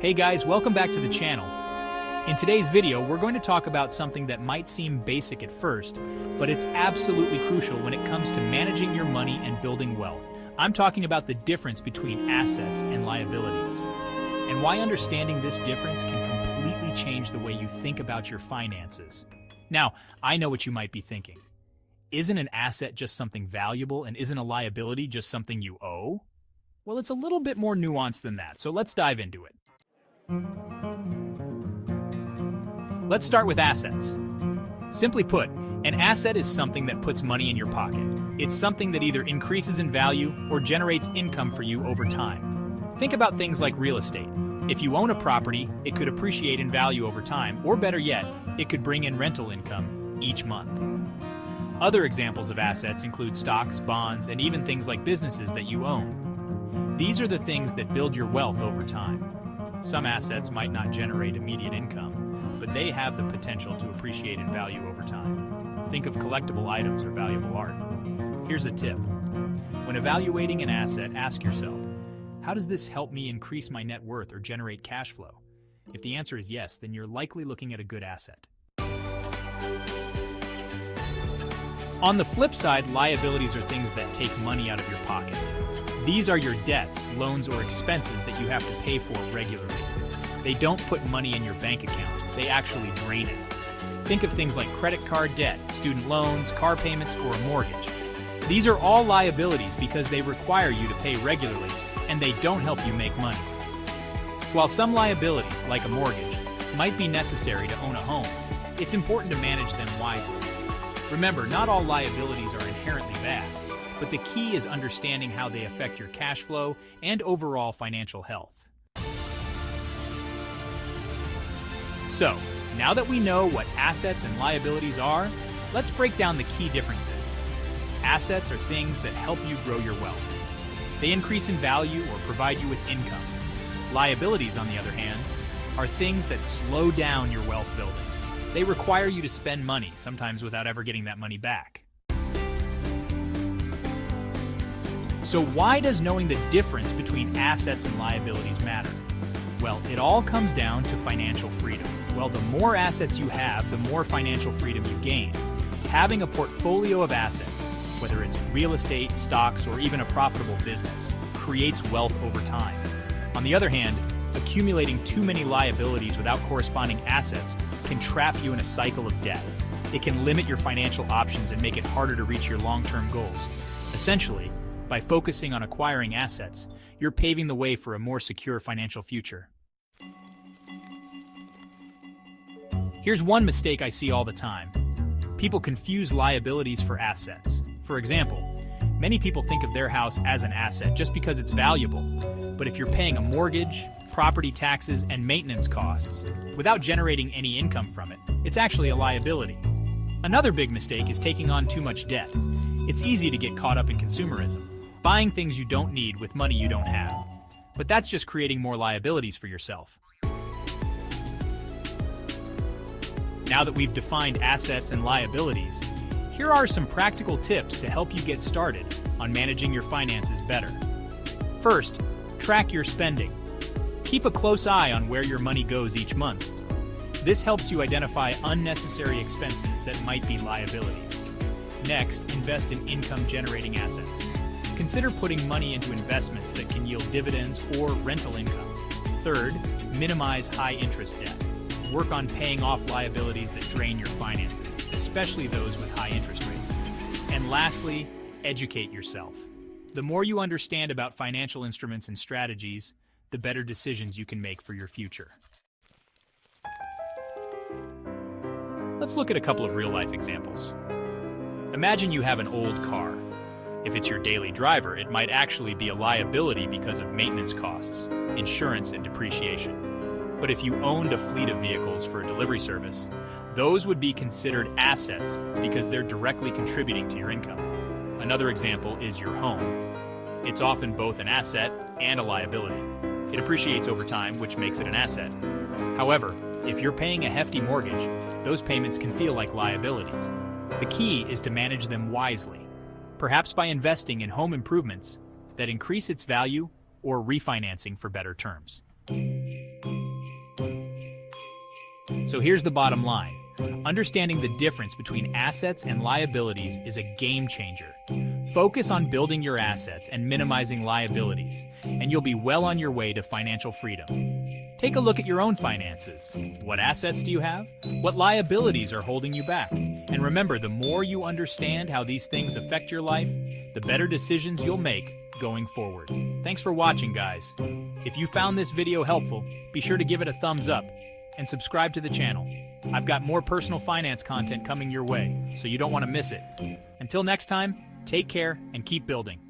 Hey guys, welcome back to the channel. In today's video, we're going to talk about something that might seem basic at first, but it's absolutely crucial when it comes to managing your money and building wealth. I'm talking about the difference between assets and liabilities, and why understanding this difference can completely change the way you think about your finances. Now, I know what you might be thinking. Isn't an asset just something valuable, and isn't a liability just something you owe? Well, it's a little bit more nuanced than that, so let's dive into it. Let's start with assets. Simply put, an asset is something that puts money in your pocket. It's something that either increases in value or generates income for you over time. Think about things like real estate. If you own a property, it could appreciate in value over time, or better yet, it could bring in rental income each month. Other examples of assets include stocks, bonds, and even things like businesses that you own. These are the things that build your wealth over time. Some assets might not generate immediate income, but they have the potential to appreciate in value over time. Think of collectible items or valuable art. Here's a tip. When evaluating an asset, ask yourself, how does this help me increase my net worth or generate cash flow? If the answer is yes, then you're likely looking at a good asset. On the flip side, liabilities are things that take money out of your pocket. These are your debts, loans, or expenses that you have to pay for regularly. They don't put money in your bank account, they actually drain it. Think of things like credit card debt, student loans, car payments, or a mortgage. These are all liabilities because they require you to pay regularly, and they don't help you make money. While some liabilities, like a mortgage, might be necessary to own a home, it's important to manage them wisely. Remember, not all liabilities are inherently bad, but the key is understanding how they affect your cash flow and overall financial health. So, now that we know what assets and liabilities are, let's break down the key differences. Assets are things that help you grow your wealth. They increase in value or provide you with income. Liabilities, on the other hand, are things that slow down your wealth building. They require you to spend money, sometimes without ever getting that money back. So why does knowing the difference between assets and liabilities matter? Well, it all comes down to financial freedom. Well, the more assets you have, the more financial freedom you gain. Having a portfolio of assets, whether it's real estate, stocks, or even a profitable business, creates wealth over time. On the other hand, accumulating too many liabilities without corresponding assets can trap you in a cycle of debt. It can limit your financial options and make it harder to reach your long-term goals. Essentially, by focusing on acquiring assets, you're paving the way for a more secure financial future. Here's one mistake I see all the time. People confuse liabilities for assets. For example, many people think of their house as an asset just because it's valuable. But if you're paying a mortgage, property taxes, and maintenance costs without generating any income from it, it's actually a liability. Another big mistake is taking on too much debt. It's easy to get caught up in consumerism, buying things you don't need with money you don't have. But that's just creating more liabilities for yourself. Now that we've defined assets and liabilities, here are some practical tips to help you get started on managing your finances better. First, track your spending. Keep a close eye on where your money goes each month. This helps you identify unnecessary expenses that might be liabilities. Next, invest in income-generating assets. Consider putting money into investments that can yield dividends or rental income. Third, minimize high-interest debt. Work on paying off liabilities that drain your finances, especially those with high interest rates. And lastly, educate yourself. The more you understand about financial instruments and strategies, the better decisions you can make for your future. Let's look at a couple of real-life examples. Imagine you have an old car. If it's your daily driver, it might actually be a liability because of maintenance costs, insurance, and depreciation. But if you owned a fleet of vehicles for a delivery service, those would be considered assets because they're directly contributing to your income. Another example is your home. It's often both an asset and a liability. It appreciates over time, which makes it an asset. However, if you're paying a hefty mortgage, those payments can feel like liabilities. The key is to manage them wisely, perhaps by investing in home improvements that increase its value or refinancing for better terms. So here's the bottom line. Understanding the difference between assets and liabilities is a game changer. Focus on building your assets and minimizing liabilities, and you'll be well on your way to financial freedom. Take a look at your own finances. What assets do you have? What liabilities are holding you back? And remember, the more you understand how these things affect your life, the better decisions you'll make going forward. Thanks for watching, guys. If you found this video helpful, be sure to give it a thumbs up and subscribe to the channel. I've got more personal finance content coming your way, so you don't want to miss it. Until next time, take care and keep building.